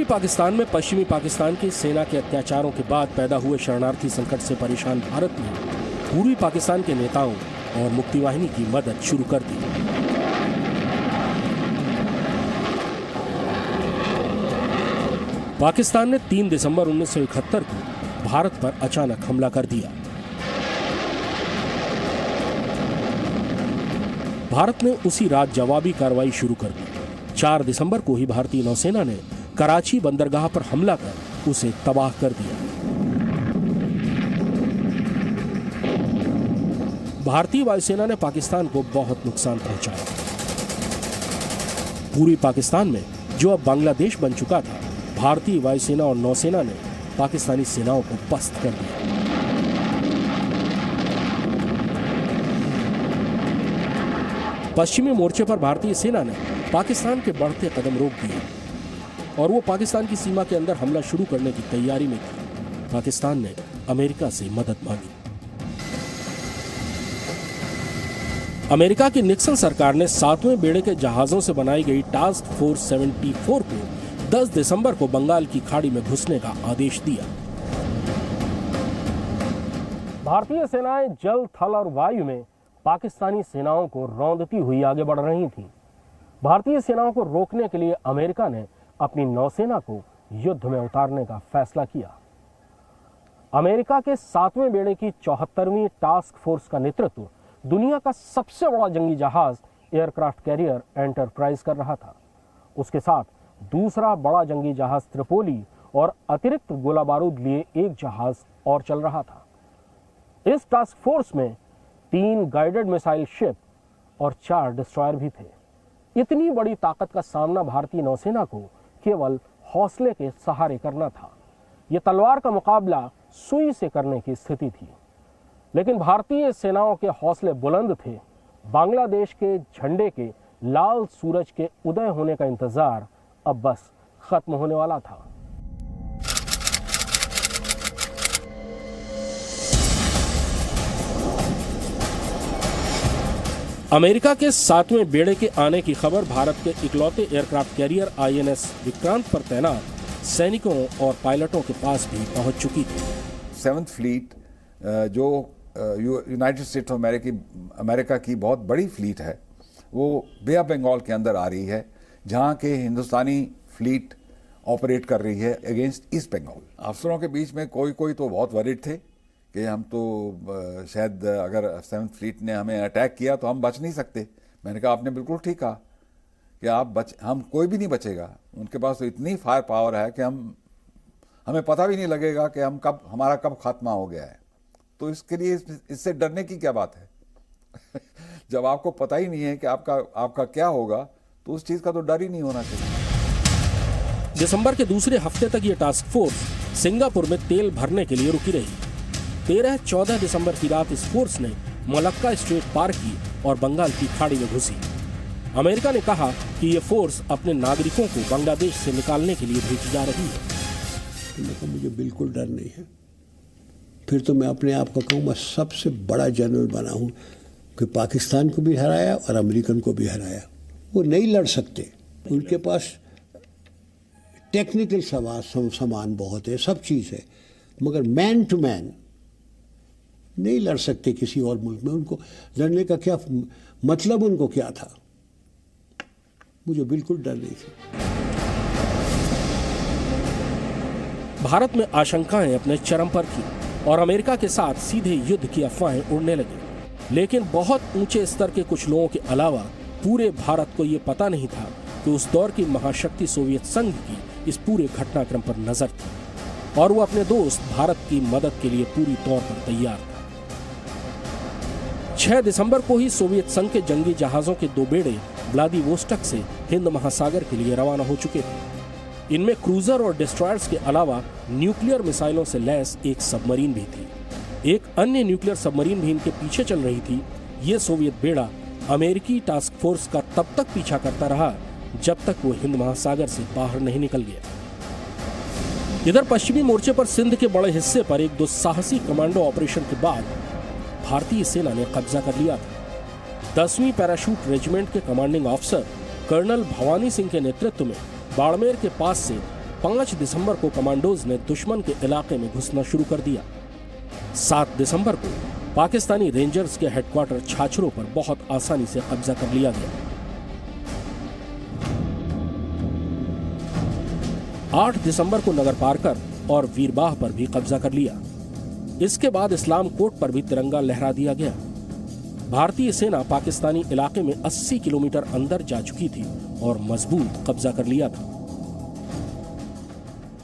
पाकिस्तान में पश्चिमी पाकिस्तान की सेना के अत्याचारों के बाद पैदा हुए शरणार्थी संकट से परेशान भारत ने पूर्वी पाकिस्तान के नेताओं और मुक्तिवाहिनी की मदद शुरू कर दी। पाकिस्तान ने 3 दिसंबर 1971 को भारत पर अचानक हमला कर दिया। भारत ने उसी रात जवाबी कार्रवाई शुरू कर दी। 4 दिसंबर को ही भारतीय नौसेना ने कराची बंदरगाह पर हमला कर उसे तबाह कर दिया। भारतीय वायुसेना ने पाकिस्तान को बहुत नुकसान पहुंचाया। पूर्वी पाकिस्तान में जो अब बांग्लादेश बन चुका था, भारतीय वायुसेना और नौसेना ने पाकिस्तानी सेनाओं को पस्त कर दिया। पश्चिमी मोर्चे पर भारतीय सेना ने पाकिस्तान के बढ़ते कदम रोक दिए और वो पाकिस्तान की सीमा के अंदर हमला शुरू करने की तैयारी में थी। पाकिस्तान ने अमेरिका से मदद मांगी। अमेरिका की निक्सन सरकार ने 7वें बेड़े के जहाजों से बनाई गई टास्क फोर्स 74 को 10 दिसंबर को बंगाल की खाड़ी में घुसने का आदेश दिया। भारतीय सेनाएं जल, थल और वायु में पाकिस्तानी सेनाओं को रौंदती हुई आगे बढ़ रही थीं। भारतीय सेनाओं को रोकने के लिए अमेरिका ने अपनी नौसेना को युद्ध में उतारने का फैसला किया। अमेरिका के 7वें बेड़े की 74वीं टास्क फोर्स का नेतृत्व दुनिया का सबसे बड़ा जंगी जहाज एयरक्राफ्ट कैरियर एंटरप्राइज कर रहा था। उसके साथ दूसरा बड़ा जंगी जहाज त्रिपोली और अतिरिक्त गोला बारूद लिए एक जहाज और चल रहा था। इस टास्क फोर्स में 3 गाइडेड मिसाइल शिप और 4 डिस्ट्रॉयर भी थे। इतनी बड़ी ताकत का सामना भारतीय नौसेना को केवल हौसले के सहारे करना था। यह तलवार का मुकाबला सुई से करने की स्थिति थी। लेकिन भारतीय सेनाओं के हौसले बुलंद थे। बांग्लादेश के झंडे के लाल सूरज के उदय होने का इंतजार अब बस खत्म होने वाला था। अमेरिका के 7वें बेड़े के आने की खबर भारत के इकलौते एयरक्राफ्ट कैरियर INS विक्रांत पर तैनात सैनिकों और पायलटों के पास भी पहुंच चुकी थी। 7th फ्लीट जो यूनाइटेड स्टेट्स ऑफ अमेरिका की बहुत बड़ी फ्लीट है, वो बे ऑफ बंगाल के अंदर आ रही है, जहां के हिंदुस्तानी फ्लीट ऑपरेट कर रही है अगेंस्ट ईस्ट बंगाल। अफसरों के बीच में कोई तो बहुत वरीड थे कि हम तो शायद अगर 7th फ्लीट ने हमें अटैक किया तो हम बच नहीं सकते। मैंने कहा आपने बिल्कुल ठीक कहा कि हम कोई भी नहीं बचेगा। उनके पास तो इतनी फायर पावर है कि हमें पता भी नहीं लगेगा कि हमारा कब खात्मा हो गया है। तो इसके लिए इससे डरने की क्या बात है। जब आपको पता ही नहीं है कि आपका क्या होगा, तो उस चीज का तो डर ही नहीं होना चाहिए। दिसंबर के दूसरे हफ्ते तक ये टास्क फोर्स सिंगापुर में तेल भरने के लिए रुकी रही। 13-14 दिसंबर की रात इस फोर्स ने मलक्का स्ट्रेट पार की और बंगाल की खाड़ी में घुसी। अमेरिका ने कहा कि ये फोर्स अपने नागरिकों को बांग्लादेश से निकालने के लिए भेजी जा रही है। मुझे बिल्कुल डर नहीं है। फिर तो मैं अपने आप को कहूँ मैं सबसे बड़ा जनरल बना हूँ कि पाकिस्तान को भी हराया और अमेरिकन को भी हराया। वो नहीं लड़ सकते, उनके पास टेक्निकल सामान बहुत है, सब चीज़ है, मगर मैन टू मैन नहीं लड़ सकते किसी और मुल्क में। उनको लड़ने का क्या मतलब, उनको क्या था। मुझे बिल्कुल डर नहीं था। भारत में आशंकाएं अपने चरम पर थी और अमेरिका के साथ सीधे युद्ध की अफवाहें उड़ने लगी। लेकिन बहुत ऊंचे स्तर के कुछ लोगों के अलावा पूरे भारत को यह पता नहीं था कि उस दौर की महाशक्ति सोवियत संघ की इस पूरे घटनाक्रम पर नजर थी और वो अपने दोस्त भारत की मदद के लिए पूरी तौर पर तैयार था। 6 दिसंबर को ही सोवियत संघ के जंगी जहाजों के 2 बेड़े व्लादिवोस्टोक से हिंद महासागर के लिए रवाना हो चुके थे। इनमें क्रूजर और डिस्ट्रॉयर्स के अलावा न्यूक्लियर मिसाइलों से लैस एक सबमरीन भी थी। एक अन्य न्यूक्लियर सबमरीन भी इनके पीछे चल रही थी। ये सोवियत बेड़ा अमेरिकी टास्क फोर्स का तब तक पीछा करता रहा जब तक वो हिंद महासागर से बाहर नहीं निकल गया। इधर पश्चिमी मोर्चे पर सिंध के बड़े हिस्से पर एक दुस्साहसी कमांडो ऑपरेशन के बाद भारतीय सेना ने कब्जा कर लिया था। 10वीं पैराशूट रेजिमेंट के commanding officer colonel Bhawani Singh के नेतृत्व में बाड़मेर के पास से 5 दिसंबर को कमांडोज ने दुश्मन के इलाके में घुसना शुरू कर दिया। 7 दिसंबर को पाकिस्तानी रेंजर्स के हेडक्वार्टर छाछरों पर बहुत आसानी से कब्जा कर लिया गया। 8 दिसंबर को नगर पारकर और वीरबाह पर भी कब्जा कर लिया। इसके बाद इस्लाम कोट पर भी तिरंगा लहरा दिया गया। भारतीय सेना पाकिस्तानी इलाके में 80 किलोमीटर अंदर जा चुकी थी और मजबूत कब्जा कर लिया था।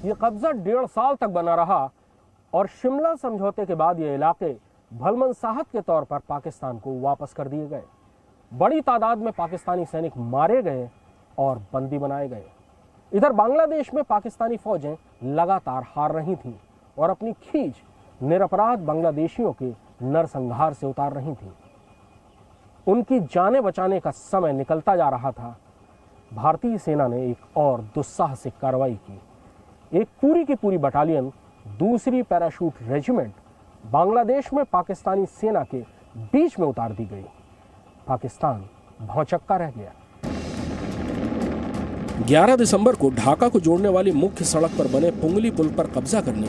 यह कब्जा 1.5 साल तक बना रहा और शिमला समझौते के बाद ये इलाके भलमनसाहत के तौर पर पाकिस्तान को वापस कर दिए गए। बड़ी तादाद में पाकिस्तानी सैनिक मारे गए और बंदी बनाए गए। इधर बांग्लादेश में पाकिस्तानी फौजें लगातार हार रही थीं और अपनी खींच निरपराध बांग्लादेशियों के नरसंहार से उतार रही थीं। उनकी जानें बचाने का समय निकलता जा रहा था। भारतीय सेना ने एक और दुस्साहसिक कार्रवाई की। एक पूरी की पूरी बटालियन, दूसरी पैराशूट रेजिमेंट बांग्लादेश में पाकिस्तानी सेना के बीच में उतार दी गई। पाकिस्तान भौचक्का रह गया। 11 दिसंबर को ढाका को जोड़ने वाली मुख्य सड़क पर बने पुंगली पुल पर कब्जा करने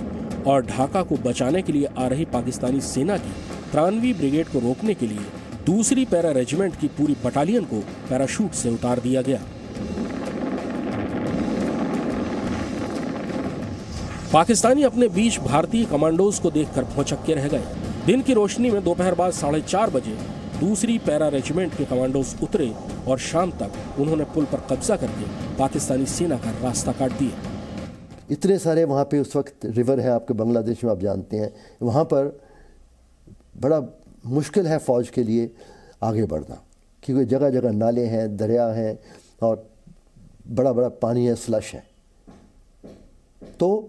और ढाका को बचाने के लिए आ रही पाकिस्तानी सेना की 93वीं ब्रिगेड को रोकने के लिए दूसरी पैरा रेजिमेंट की पूरी बटालियन को पैराशूट से उतार दिया गया। पाकिस्तानी अपने बीच भारतीय कमांडोज को देखकर भौचक्के रह गए। दिन की रोशनी में दोपहर बाद 4:30 बजे दूसरी पैरा रेजिमेंट के कमांडोज उतरे और शाम तक उन्होंने पुल पर कब्जा करके पाकिस्तानी सेना का रास्ता काट दिया। इतने सारे वहाँ पे उस वक्त रिवर है आपके बांग्लादेश में, आप जानते हैं, वहाँ पर बड़ा मुश्किल है फ़ौज के लिए आगे बढ़ना, क्योंकि जगह जगह नाले हैं, दरिया हैं और बड़ा बड़ा पानी है, स्लश है। तो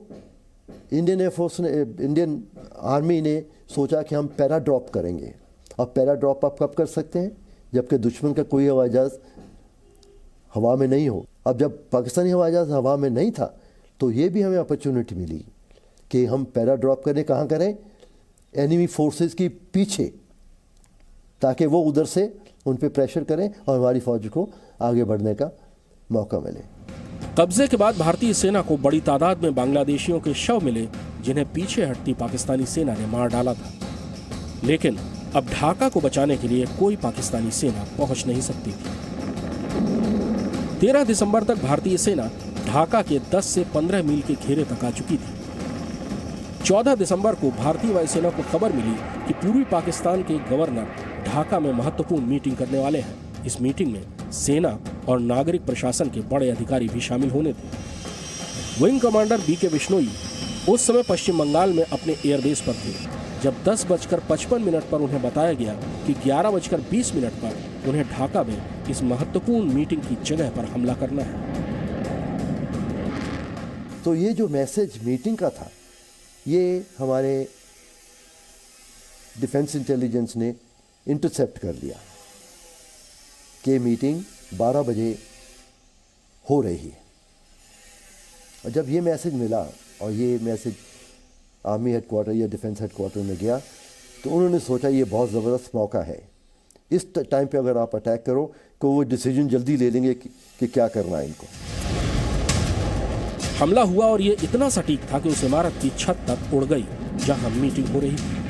इंडियन एयरफोर्स ने, इंडियन आर्मी ने सोचा कि हम पैरा ड्रॉप करेंगे। अब पैरा ड्रॉप आप कब कर सकते हैं? जबकि दुश्मन का कोई हवाई जहाज़ हवा में नहीं हो। अब जब पाकिस्तानी हवाई जहाज़ हवा में नहीं था तो ये भी हमें अपॉर्चुनिटी मिली कि हम पैरा ड्रॉप करें। कहाँ करें? एनिमी फोर्सेस की पीछे, ताकि वो उधर से उन पे प्रेशर करें और हमारी फौज को आगे बढ़ने का मौका मिले। कब्जे के बाद भारतीय सेना को बड़ी तादाद में बांग्लादेशियों के शव मिले, जिन्हें पीछे हटती पाकिस्तानी सेना ने मार डाला था। लेकिन अब ढाका को बचाने के लिए कोई पाकिस्तानी सेना पहुंच नहीं सकती थी। 13 दिसंबर तक भारतीय सेना ढाका के 10 से 15 मील के घेरे तक आ चुकी थी। 14 दिसंबर को भारतीय वायुसेना को खबर मिली कि पूर्वी पाकिस्तान के गवर्नर ढाका में महत्वपूर्ण मीटिंग करने वाले हैं। इस मीटिंग में सेना और नागरिक प्रशासन के बड़े अधिकारी भी शामिल होने थे। विंग कमांडर बीके बिश्नोई उस समय पश्चिम बंगाल में अपने एयरबेस पर थे जब 10:55 पर उन्हें बताया गया कि 11:20 पर उन्हें ढाका में इस महत्वपूर्ण मीटिंग की जगह पर हमला करना है। तो ये जो मैसेज मीटिंग का था, ये हमारे डिफेंस इंटेलिजेंस ने इंटरसेप्ट कर लिया कि मीटिंग 12 बजे हो रही है। और जब ये मैसेज मिला और ये मैसेज आर्मी हेडक्वार्टर या डिफेंस हेडक्वार्टर में गया, तो उन्होंने सोचा ये बहुत ज़बरदस्त मौका है। इस टाइम पे अगर आप अटैक करो तो वो डिसीजन जल्दी ले लेंगे कि क्या करना है इनको। हमला हुआ और ये इतना सटीक था कि उस इमारत की छत तक उड़ गई जहां मीटिंग हो रही थी।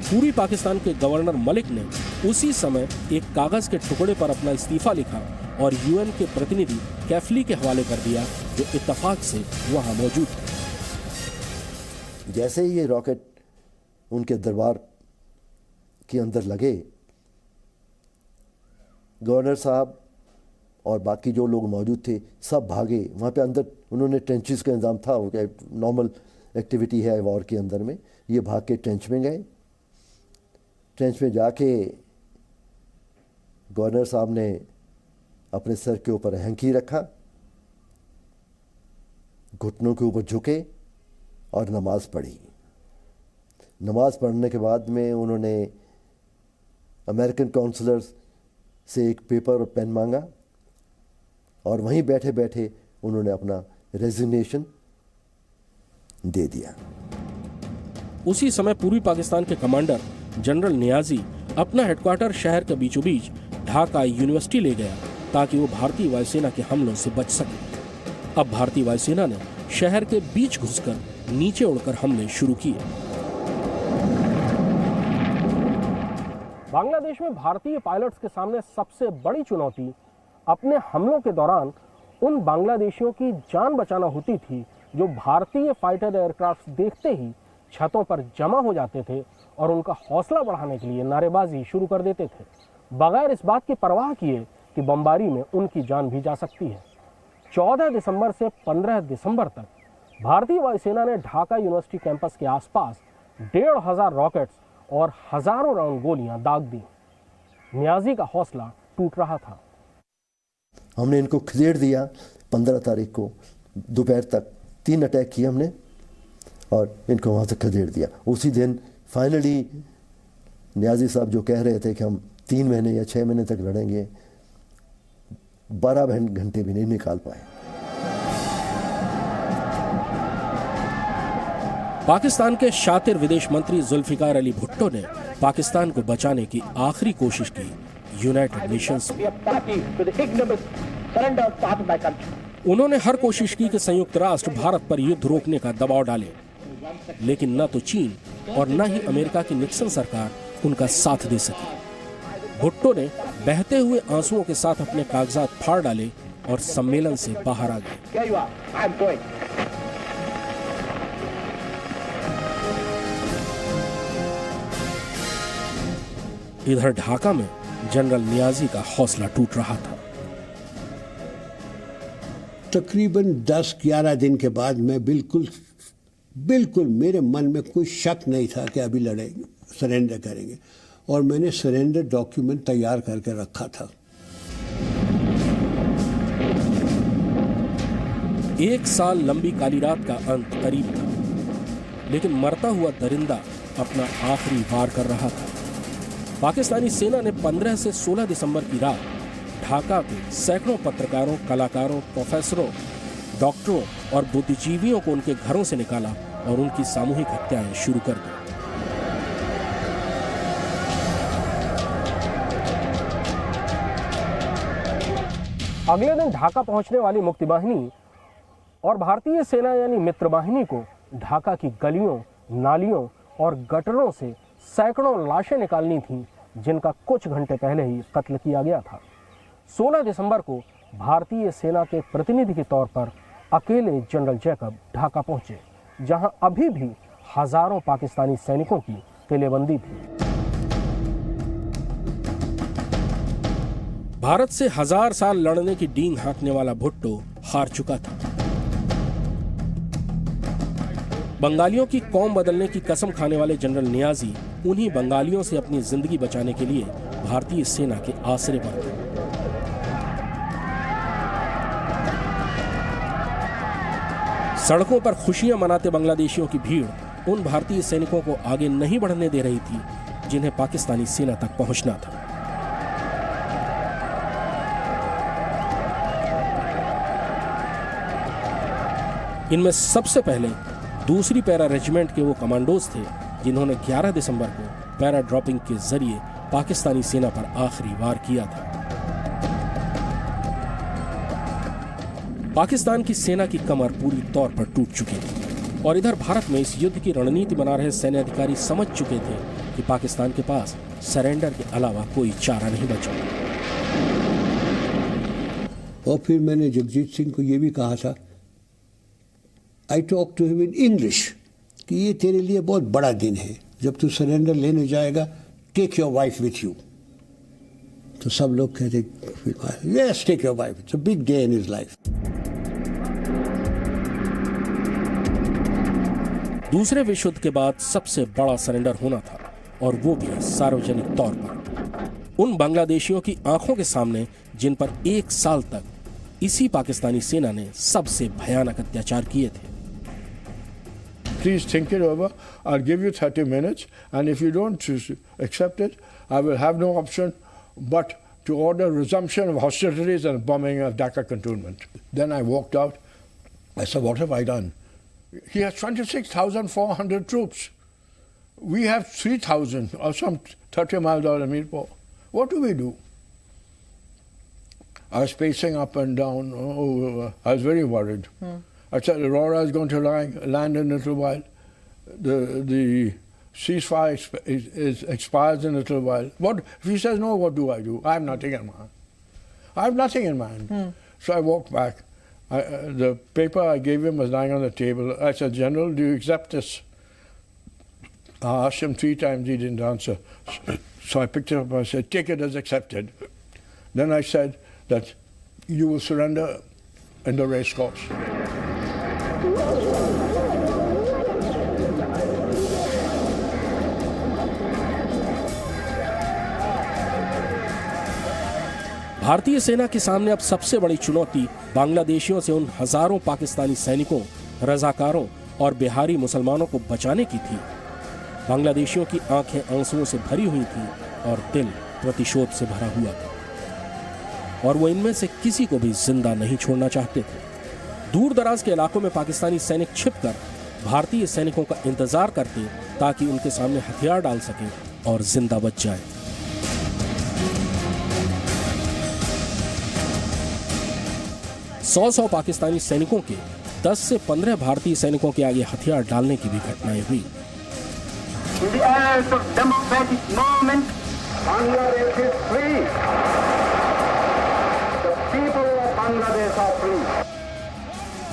पूर्वी पाकिस्तान के गवर्नर मलिक ने उसी समय एक कागज के टुकड़े पर अपना इस्तीफा लिखा और यूएन के प्रतिनिधि कैफली के हवाले कर दिया, जो इत्तेफाक से वहां मौजूद थे। जैसे ही ये रॉकेट उनके दरबार के अंदर लगे, गवर्नर साहब और बाकी जो लोग मौजूद थे सब भागे। वहाँ पे अंदर उन्होंने ट्रेंचेस का इंतजाम था, वो क्या नॉर्मल एक्टिविटी है वॉर के अंदर में। ये भाग के ट्रेंच में गए। ट्रेंच में जाके गवर्नर साहब ने अपने सर के ऊपर हैंकी रखा, घुटनों के ऊपर झुके और नमाज पढ़ी। नमाज पढ़ने के बाद में उन्होंने अमेरिकन काउंसलर्स से एक पेपर और पेन मांगा और वहीं बैठे बैठे उन्होंने अपना रेजिग्नेशन दे दिया। उसी समय पूर्वी पाकिस्तान के कमांडर जनरल नियाजी अपना हेडक्वार्टर शहर के बीचों बीच ढाका यूनिवर्सिटी ले गया ताकि वो भारतीय वायुसेना के हमलों से बच सके। अब भारतीय वायुसेना ने शहर के बीच घुसकर नीचे उड़कर हमले शुरू किए। बांग्लादेश में भारतीय पायलट्स के सामने सबसे बड़ी चुनौती अपने हमलों के दौरान उन बांग्लादेशियों की जान बचाना होती थी जो भारतीय फाइटर एयरक्राफ्ट देखते ही छतों पर जमा हो जाते थे और उनका हौसला बढ़ाने के लिए नारेबाजी शुरू कर देते थे, बगैर इस बात की परवाह किए कि बमबारी में उनकी जान भी जा सकती है। 14 दिसंबर से 15 दिसंबर तक भारतीय वायुसेना ने ढाका यूनिवर्सिटी कैंपस के आसपास 1500 रॉकेट्स और हजारों राउंड गोलियां दाग दी। नियाजी का हौसला टूट रहा था। हमने इनको खदेड़ दिया। 15 तारीख को दोपहर तक 3 अटैक किए हमने और इनको वहाँ से खदेड़ दिया। उसी दिन फाइनली नियाजी साहब जो कह रहे थे कि हम 3 महीने या 6 महीने तक लड़ेंगे, 12 घंटे भी नहीं निकाल पाए। पाकिस्तान के शातिर विदेश मंत्री जुल्फिकार अली भुट्टो ने पाकिस्तान को बचाने की आखिरी कोशिश की यूनाइटेड नेशंस में। उन्होंने हर कोशिश की कि संयुक्त राष्ट्र भारत पर युद्ध रोकने का दबाव डाले, लेकिन न तो चीन और न ही अमेरिका की निक्सन सरकार उनका साथ दे सकी। भुट्टो ने बहते हुए आंसुओं के साथ अपने कागजात फाड़ डाले और सम्मेलन से बाहर आ गए। इधर ढाका में जनरल नियाजी का हौसला टूट रहा था। तकरीबन 10-11 दिन के बाद मैं बिल्कुल मेरे मन में कोई शक नहीं था कि अभी लड़ेंगे, सरेंडर करेंगे, और मैंने सरेंडर डॉक्यूमेंट तैयार करके रखा था। एक साल लंबी काली रात का अंत करीब था, लेकिन मरता हुआ दरिंदा अपना आखिरी वार कर रहा था। पाकिस्तानी सेना ने 15 से 16 दिसंबर की रात ढाका के सैकड़ों पत्रकारों, कलाकारों, प्रोफेसरों, डॉक्टरों और बुद्धिजीवियों को उनके घरों से निकाला और उनकी सामूहिक हत्याएं शुरू कर दी। अगले दिन ढाका पहुंचने वाली मुक्ति वाहिनी और भारतीय सेना यानी मित्र वाहिनी को ढाका की गलियों, नालियों और गटरों से सैकड़ों लाशें निकालनी थीं, जिनका कुछ घंटे पहले ही कत्ल किया गया था। 16 दिसंबर को भारतीय सेना के प्रतिनिधि के तौर पर अकेले जनरल जैकब ढाका पहुंचे, जहां अभी भी हजारों पाकिस्तानी सैनिकों की किलेबंदी थी। भारत से 1000 साल लड़ने की डींग हाँकने वाला भुट्टो हार चुका था। बंगालियों की कौम बदलने की कसम खाने वाले जनरल नियाजी उन्हीं बंगालियों से अपनी जिंदगी बचाने के लिए भारतीय सेना के आसरे पर थे। सड़कों पर खुशियां मनाते बांग्लादेशियों की भीड़ उन भारतीय सैनिकों को आगे नहीं बढ़ने दे रही थी, जिन्हें पाकिस्तानी सेना तक पहुंचना था। इनमें सबसे पहले दूसरी पैरा रेजिमेंट के वो कमांडोज थे जिन्होंने 11 दिसंबर को पैरा ड्रॉपिंग के जरिए पाकिस्तानी सेना पर आखिरी वार किया था। पाकिस्तान की सेना की कमर पूरी तौर पर टूट चुकी थी और इधर भारत में इस युद्ध की रणनीति बना रहे सैन्य अधिकारी समझ चुके थे कि पाकिस्तान के पास सरेंडर के अलावा कोई चारा नहीं बचा। और फिर मैंने जगजीत सिंह को ये भी कहा था, I talk to him in English, कि ये तेरे लिए बहुत बड़ा दिन है, जब तू सरेंडर लेने जाएगा, take your wife with you. तो सब लोग कहते, yes take your wife, it's a big day in his life. दूसरे विश्व युद्ध के बाद सबसे बड़ा सरेंडर होना था, और वो भी सार्वजनिक तौर पर उन बांग्लादेशियों की आंखों के सामने जिन पर 1 साल तक इसी पाकिस्तानी सेना ने सबसे भयानक अत्याचार किए थे। Please think it over. I'll give you 30 minutes, and if you don't accept it, I will have no option but to order resumption of hostilities and bombing of Dhaka cantonment. Then I walked out. I said, what have I done? He has 26,400 troops. We have 3,000 or some 30 miles out of Mirpur. What do we do? I was pacing up and down. Oh, I was very worried. I said, Aurora is going to land in a little while. The ceasefire expires in a little while. What if he says no? What do? I have nothing in mind. I have nothing in mind. So I walked back. The paper I gave him was lying on the table. I said, General, do you accept this? I asked him 3 times. He didn't answer. So I picked it up and I said, take it as accepted. Then I said that you will surrender in the race course. भारतीय सेना के सामने अब सबसे बड़ी चुनौती बांग्लादेशियों से उन हजारों पाकिस्तानी सैनिकों, रजाकारों और बिहारी मुसलमानों को बचाने की थी। बांग्लादेशियों की आंखें आंसुओं से भरी हुई थी और दिल प्रतिशोध से भरा हुआ था और वो इनमें से किसी को भी जिंदा नहीं छोड़ना चाहते थे। दूर दराज के इलाकों में पाकिस्तानी सैनिक छिपकर भारतीय सैनिकों का इंतजार करते ताकि उनके सामने हथियार डाल सके और जिंदा बच जाए। 100 पाकिस्तानी सैनिकों के 10 से 15 भारतीय सैनिकों के आगे हथियार डालने की भी घटनाएं हुई।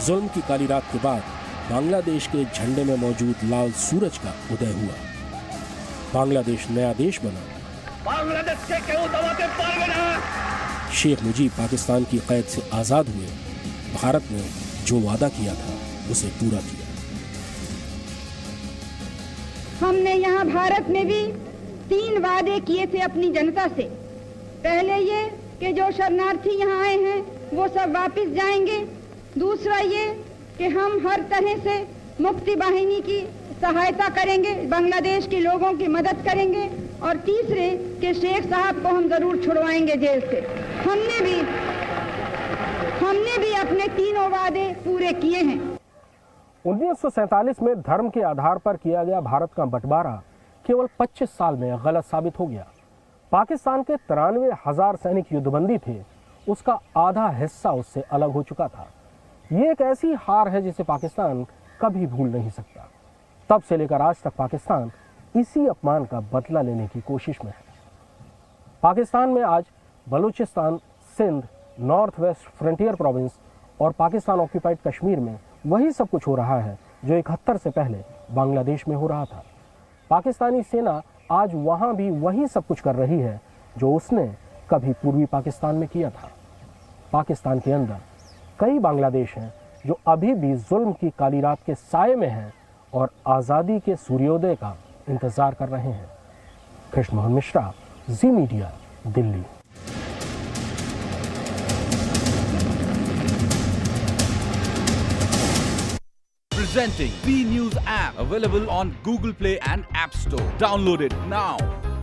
जुल्म की काली रात के बाद बांग्लादेश के झंडे में मौजूद लाल सूरज का उदय हुआ। बांग्लादेश नया देश बना। बांग्लादेश के क्यों दबाते पार शेख मुजीब पाकिस्तान की कैद से आजाद हुए। भारत ने जो वादा किया था उसे पूरा किया। हमने यहाँ भारत में भी 3 वादे किए थे अपनी जनता से। पहले ये कि जो शरणार्थी यहाँ आए हैं वो सब वापस जाएंगे। दूसरा ये कि हम हर तरह से मुक्ति वाहिनी की सहायता करेंगे, बांग्लादेश के लोगों की मदद करेंगे। और तीसरे कि शेख साहब को हम जरूर छुड़वाएंगे जेल से। हमने भी अपने 3 वादे पूरे किए हैं। 1947 में धर्म के आधार पर किया गया भारत का बंटवारा केवल 25 साल में गलत साबित हो गया। पाकिस्तान के 93,000 सैनिक युद्धबंदी थे, उसका आधा हिस्सा उससे अलग हो चुका था। ये एक ऐसी हार है जिसे पाकिस्तान कभी भूल नहीं सकता। तब से लेकर आज तक पाकिस्तान इसी अपमान का बदला लेने की कोशिश में है। पाकिस्तान में आज Balochistan, Sindh, north west frontier province और पाकिस्तान ऑक्यूपाइड कश्मीर में वही सब कुछ हो रहा है जो 71 से पहले बांग्लादेश में हो रहा था। पाकिस्तानी सेना आज वहां भी वही सब कुछ कर रही है जो उसने कभी पूर्वी पाकिस्तान में किया था। पाकिस्तान के अंदर कई बांग्लादेश हैं जो अभी भी जुल्म की काली रात के साये में हैं और आज़ादी के सूर्योदय का इंतजार कर रहे हैं। Krishna Mohan Mishra, Zee media, Delhi. Presenting B News app, available on Google Play and App Store. Download it now.